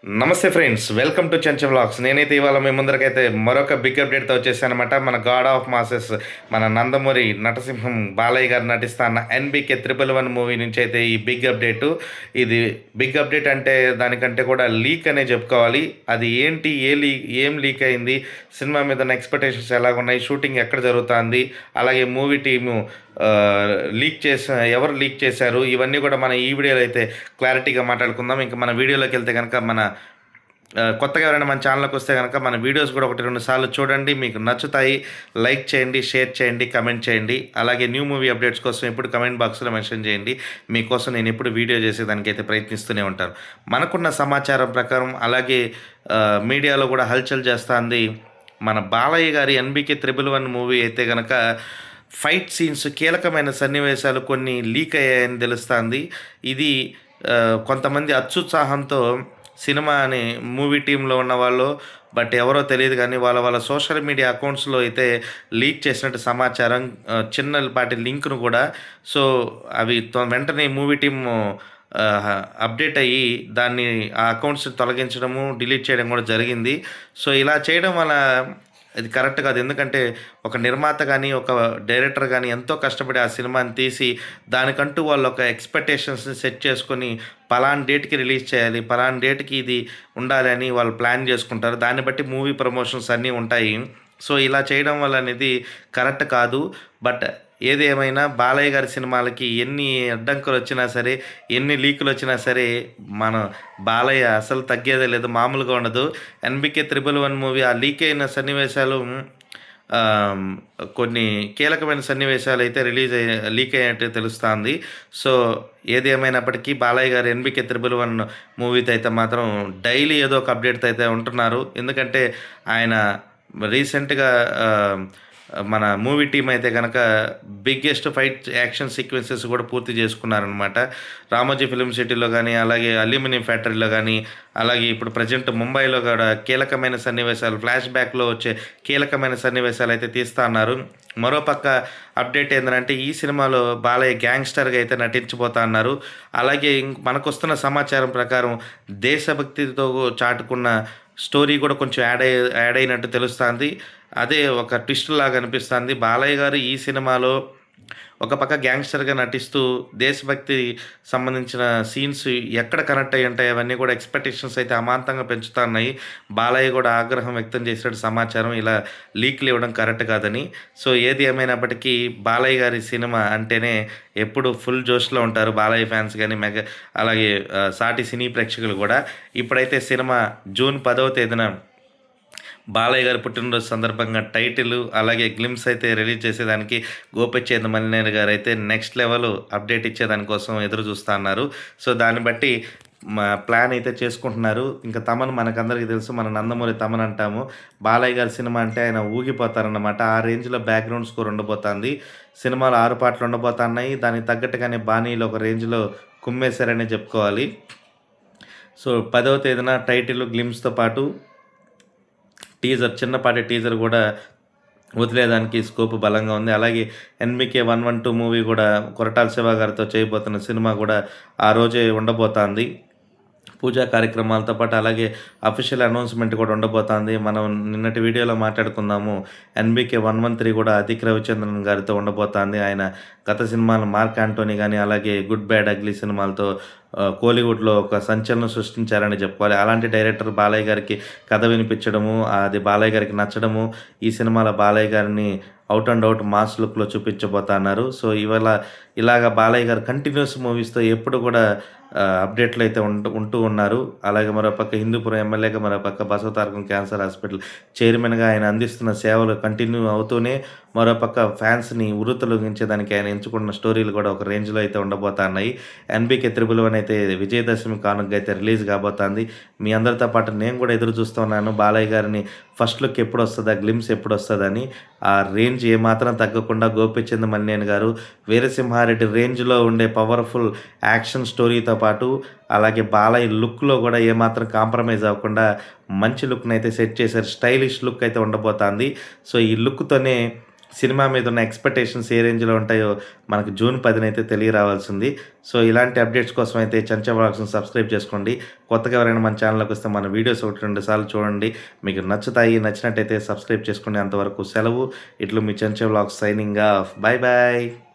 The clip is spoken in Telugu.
నమస్తే ఫ్రెండ్స్, వెల్కమ్ టు చెంచ వ్లాగ్స్. నేనైతే ఇవాళ మీ ముందరకైతే మరొక బిగ్ అప్డేట్తో వచ్చేసానమాట. మన గాడ్ ఆఫ్ మాసెస్, మన నందమూరి నటసింహం బాలయ్య గారు నటిస్తున్న ఎన్బికే 111 మూవీ నుంచి అయితే ఈ బిగ్ అప్డేటు. ఇది బిగ్ అప్డేట్ అంటే దానికంటే కూడా లీక్ అనే చెప్పుకోవాలి. అది ఏంటి, ఏం లీక్ అయింది, సినిమా మీద ఎక్స్పెక్టేషన్స్ ఎలాగున్నాయి, షూటింగ్ ఎక్కడ జరుగుతుంది, అలాగే మూవీ టీము ఎవరు లీక్ చేశారు, ఇవన్నీ కూడా మన ఈ వీడియోలో అయితే క్లారిటీగా మాట్లాడుకుందాం. ఇంకా మన వీడియోలోకి వెళ్తే కనుక కొత్తగా ఎవరైనా మన ఛానల్కి వస్తే కనుక మన వీడియోస్ కూడా 1-2 సార్లు చూడండి, మీకు నచ్చుతాయి. లైక్ చేయండి, షేర్ చేయండి, కమెంట్ చేయండి. అలాగే న్యూ మూవీ అప్డేట్స్ కోసం ఎప్పుడు కమెంట్ బాక్స్లో మెన్షన్ చేయండి. మీకోసం నేను ఎప్పుడు వీడియో చేసేదానికైతే ప్రయత్నిస్తూనే ఉంటాను. మనకున్న సమాచారం ప్రకారం అలాగే మీడియాలో కూడా హల్చల్ చేస్తుంది మన బాలయ్య గారి ఎన్బికే 111 మూవీ అయితే కనుక ఫైట్ సీన్స్, కీలకమైన సన్నివేశాలు కొన్ని లీక్ అయ్యాయని తెలుస్తుంది. ఇది కొంతమంది అత్యుత్సాహంతో సినిమాని మూవీ టీంలో ఉన్న వాళ్ళు, బట్ ఎవరో తెలియదు కానీ వాళ్ళ సోషల్ మీడియా అకౌంట్స్లో అయితే లీక్ చేసినట్టు సమాచారం. చిన్నపాటి లింక్ను కూడా, సో అవి వెంటనే మూవీ టీమ్ అప్డేట్ అయ్యి దాన్ని ఆ అకౌంట్స్ తొలగించడము, డిలీట్ చేయడం కూడా జరిగింది. సో ఇలా చేయడం వల్ల ఇది కరెక్ట్ కాదు. ఎందుకంటే ఒక నిర్మాత కానీ, ఒక డైరెక్టర్ కానీ ఎంతో కష్టపడి ఆ సినిమాని తీసి దానికంటూ వాళ్ళు ఒక ఎక్స్పెక్టేషన్స్ని సెట్ చేసుకొని పలానా డేట్కి రిలీజ్ చేయాలి, పలానా డేట్కి ఇది ఉండాలి అని వాళ్ళు ప్లాన్ చేసుకుంటారు. దాన్ని బట్టి మూవీ ప్రమోషన్స్ అన్నీ ఉంటాయి. సో ఇలా చేయడం వల్ల అనేది కరెక్ట్ కాదు. బట్ ఏది ఏమైనా బాలయ్య గారి సినిమాలకి ఎన్ని అడ్డంకులు వచ్చినా సరే, ఎన్ని లీకులు వచ్చినా సరే, మన బాలయ్య అసలు తగ్గేదే లేదు, మామూలుగా ఉండదు. ఎన్బికే 111 మూవీ ఆ లీక్ అయిన సన్నివేశాలు, కొన్ని కీలకమైన సన్నివేశాలు అయితే లీక్ అయినట్టు తెలుస్తుంది. సో ఏది ఏమైనప్పటికీ బాలయ్య గారు ఎన్బికే 111 మూవీతో అయితే మాత్రం డైలీ ఏదో ఒక అప్డేట్తో అయితే ఉంటున్నారు. ఎందుకంటే ఆయన రీసెంట్గా మన మూవీ టీం అయితే కనుక బిగ్గెస్ట్ ఫైట్ యాక్షన్ సీక్వెన్సెస్ కూడా పూర్తి చేసుకున్నారనమాట. రామోజీ ఫిలిం సిటీలో కానీ, అలాగే అల్యూమినియం ఫ్యాక్టరీలో కానీ, అలాగే ఇప్పుడు ప్రజెంట్ ముంబైలో కూడా కీలకమైన సన్నివేశాలు, ఫ్లాష్ బ్యాక్లో వచ్చే కీలకమైన సన్నివేశాలు అయితే తీస్తూ అన్నారు. మరోపక్క అప్డేట్ ఏంటంటే ఈ సినిమాలో బాలయ్య గ్యాంగ్స్టర్గా అయితే నటించబోతా అన్నారు. అలాగే మనకు వస్తున్న సమాచారం ప్రకారం దేశభక్తితో చాటుకున్న స్టోరీ కూడా కొంచెం యాడ్ అయినట్టు తెలుస్తుంది. అదే ఒక ట్విస్ట్ లాగా అనిపిస్తుంది. బాలయ్య గారు ఈ సినిమాలో ఒక పక్క గ్యాంగ్స్టర్గా నటిస్తూ దేశభక్తి సంబంధించిన సీన్స్ ఎక్కడ కనెక్ట్ అయ్యి ఉంటాయి, అవన్నీ కూడా ఎక్స్పెక్టేషన్స్ అయితే అమాంతంగా పెంచుతున్నాయి. బాలయ్య కూడా ఆగ్రహం వ్యక్తం చేసినట్టు సమాచారం. ఇలా లీక్లు ఇవ్వడం కరెక్ట్ కాదని. సో ఏది ఏమైనప్పటికీ బాలయ్య గారి సినిమా అంటేనే ఎప్పుడు ఫుల్ జోష్లో ఉంటారు బాలయ్య ఫ్యాన్స్ కానీ, అలాగే సాటి సినీ ప్రేక్షకులు కూడా. ఇప్పుడైతే సినిమా జూన్ 10వ తేదీన బాలయ్య గారి పుట్టినరోజు సందర్భంగా టైటిల్ అలాగే గ్లిమ్స్ అయితే రిలీజ్ చేసేదానికి గోపిచంద్ మలినేని గారు అయితే నెక్స్ట్ లెవెల్ అప్డేట్ ఇచ్చేదానికోసం ఎదురు చూస్తూ ఉన్నారు. సో దాన్ని బట్టి ప్లాన్ అయితే చేసుకుంటున్నారు. ఇంకా తమన్ మనకందరికీ తెలుసు, మన నందమూరి తమన్ అంటాము. బాలయ్య గారి సినిమా అంటే ఆయన ఊగిపోతారన్నమాట. ఆ రేంజ్లో బ్యాక్గ్రౌండ్ స్కోర్ ఉండబోతుంది. సినిమాలో 6 పాటలు ఉండబోతున్నాయి. దానికి తగ్గట్టుగానే బాణీలో ఒక రేంజ్లో కుమ్మేశారనే చెప్పుకోవాలి. సో 10వ తేదీన టైటిల్, గ్లిమ్స్తో పాటు చిన్నపాటి టీజర్ కూడా వదిలేదానికి స్కోప్ బలంగా ఉంది. అలాగే ఎన్బికే 112 మూవీ కూడా కొరటాల శివ గారితో చేయబోతున్న సినిమా కూడా ఆ రోజే ఉండబోతోంది. పూజా కార్యక్రమాలతో పాటు అలాగే అఫీషియల్ అనౌన్స్మెంట్ కూడా ఉండబోతోంది. మనం నిన్నటి వీడియోలో మాట్లాడుకుందాము. ఎన్బికే 113 కూడా అదిక్ రవిచంద్రన్ గారితో ఉండబోతోంది. ఆయన గత సినిమాలు మార్క్ యాంటోనీ కానీ, అలాగే గుడ్ బ్యాడ్ అగ్లీ సినిమాలతో కోలీవుడ్లో ఒక సంచలనం సృష్టించారని చెప్పుకోవాలి. అలాంటి డైరెక్టర్ బాలయ్య గారికి కథ వినిపించడము, అది బాలయ్య గారికి నచ్చడము, ఈ సినిమాలో బాలయ్య గారిని అవుట్ అండ్ అవుట్ మాస్ లుక్లో చూపించబోతున్నారు. సో ఇలాగ బాలయ్య గారు కంటిన్యూస్ మూవీస్తో ఎప్పుడు కూడా అప్డేట్లు అయితే ఉంటూ ఉన్నారు. అలాగే మరోపక్క హిందూపురం ఎమ్మెల్యేగా, మరోపక్క బసవతారకం క్యాన్సర్ హాస్పిటల్ చైర్మన్గా ఆయన అందిస్తున్న సేవలు కంటిన్యూ అవుతూనే, మరోపక్క ఫ్యాన్స్ని ఉర్రూతలొగించేదానికి ఆయన ఎంచుకున్న స్టోరీలు కూడా ఒక రేంజ్లో అయితే ఉండబోతున్నాయి. ఎన్బికే 111 అయితే విజయదశమి కానుకగా అయితే రిలీజ్ కాబోతుంది. మీ అందరితో పాటు నేను కూడా ఎదురు చూస్తున్నాను బాలయ్య గారిని ఫస్ట్ లుక్ ఎప్పుడు వస్తుందా, గ్లిమ్స్ ఎప్పుడు వస్తుందని. ఆ రేంజ్ ఏమాత్రం తగ్గకుండా గోపిచంద్ మలినేని గారు వీరసింహారెడ్డి రేంజ్లో ఉండే పవర్ఫుల్ యాక్షన్ స్టోరీతో పాటు అలాగే బాలయ్య లుక్లో కూడా ఏమాత్రం కాంప్రమైజ్ అవ్వకుండా మంచి లుక్ని అయితే సెట్ చేశారు. స్టైలిష్ లుక్ అయితే ఉండబోతుంది. సో ఈ లుక్తోనే సినిమా మీద ఉన్న ఎక్స్‌పెక్టేషన్స్ ఏ రేంజ్‌లో ఉంటాయో మనకు జూన్ 10 తెలియరావాల్సింది. సో, ఇలాంటి అప్డేట్స్ కోసం అయితే చెంచా వ్లాగ్స్‌ని సబ్స్క్రైబ్ చేసుకోండి. కొత్తగా ఎవరైనా మన ఛానల్‌లోకి వస్తే మన వీడియోస్ 1, 2 సార్లు చూడండి. మీకు నచ్చుతాయి. నచ్చినట్టయితే సబ్స్క్రైబ్ చేసుకోండి. అంతవరకు సెలవు. ఇట్లు మీ Chencha vlogs signing off. Bye bye.